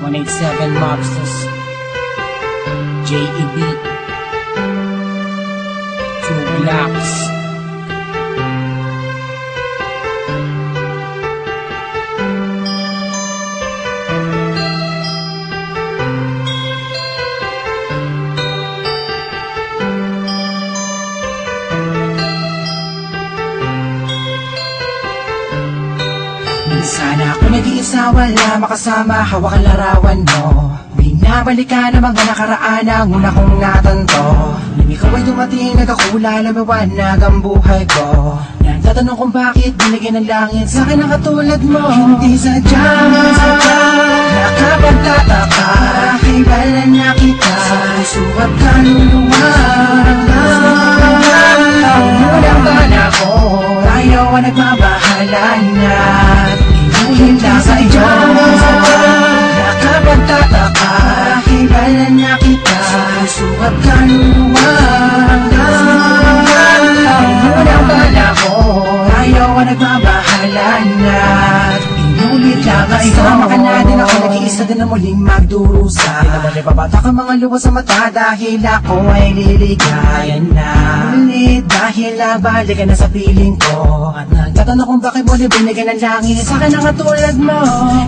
187 Mobsters, JEB, 2 Blocks. Sana ako nag-iisa, wala makasama, hawak ang larawan mo. Binabalikan ang mga nakaraan ang una kong natanto. Nang ikaw ay dumating, nagkakula, lumiwanag ang buhay ko. Nagtatanong kung bakit binigyan ng langit sa akin ang katulad mo. Hindi sadya, nakapagtataka, kilala na kita sa puso at kaluluwa. Unang bala ko, ayaw ang nagmamahalan na hinda sa iyo. Nakapagtataka, kilala niya kita sa puso at kaluluwa. Unang bala ko, ayaw ang nagmamahalan na inulit lang ang ito. Sama ka na din ako, nag-iisa din na muling magdurusa. Di naman ipabata ka mga luwas sa mata dahil ako ay liligayan na ulit. Dahil nabalik ka na sa piling ko at nagtatanong kung bakit mo binigyan ng langit sa akin ang katulad mo.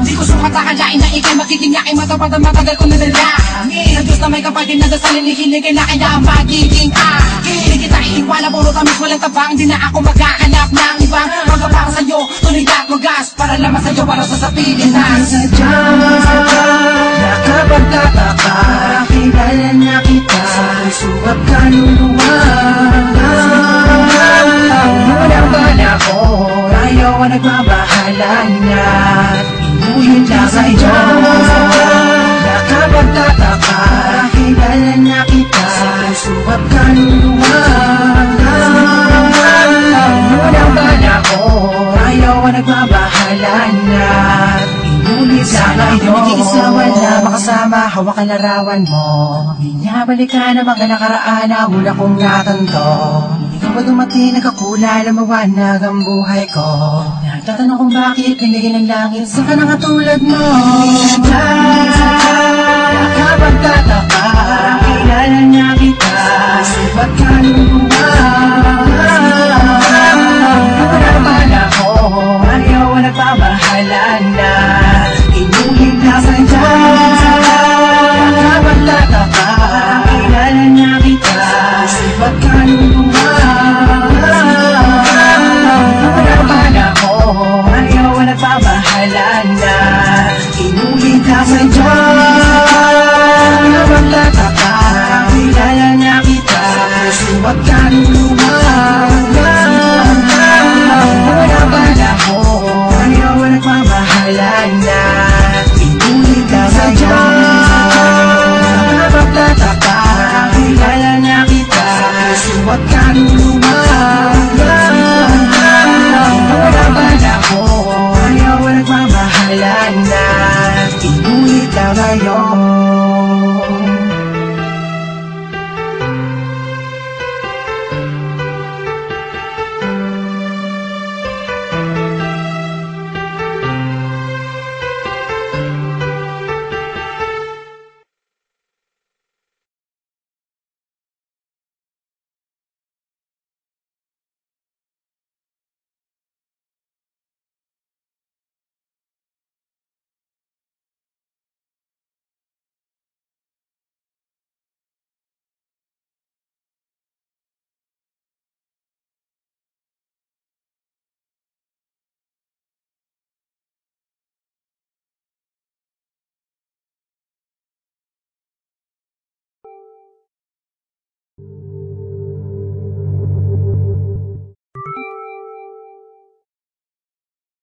Di ko sukat akalain na ikay magiging yakin, matapad ang matagal ko nadalangin. Sa Diyos na may kapatid na dasalin, ikiligay na kaya ang magiging akin. Di kita iiwala, puro tamis walang tabang. Di na ako maghahanap ng ibang magpapang sa'yo, tuloy at wagas para lamang sa'yo, para sa piling na sadya, nakapagtataka, kilala niya kita sa puso at kaluluwa. Unang bala ko, ayaw ang nagmamahalan na inuhin lang sa iyo. Nakapagtataka, kilala niya kita sa puso at kaluluwa. Unang bala ko, ayaw ang nagmamahalan na inulit lang sa iyo. Nag-iisa, wala makasama, hawak ang larawan mo. Binabalikan ang mga nakaraan na una kong natanto. Ikaw ba dumating, nagkakula, lumawanag ang buhay ko. Nagtatanong kung bakit binigyan ng langit sa ka na katulad mo. Nakapagtataka, kilala niya kita sa ba't kaluluwa. Unang bala ko, ayaw ang nagmamahalan na inuhin na sa iyo. Nakapagtataka, kilala niya kita sa ba't kaluluwa. Unang bala ko, ayaw ang nagmamahalan na inuhin na sa iyo. Nakapagtataka, kilala niya kita sa ba't kaluluwa. Unang bala ko, ayaw ang nagmamahalan na inulit ka sa iyo. Nakapagtataka, kilala niya kita sa puso at kaluluwa. Unang bala ko, ayaw ang nagmamahalan na inulit ka ngayon.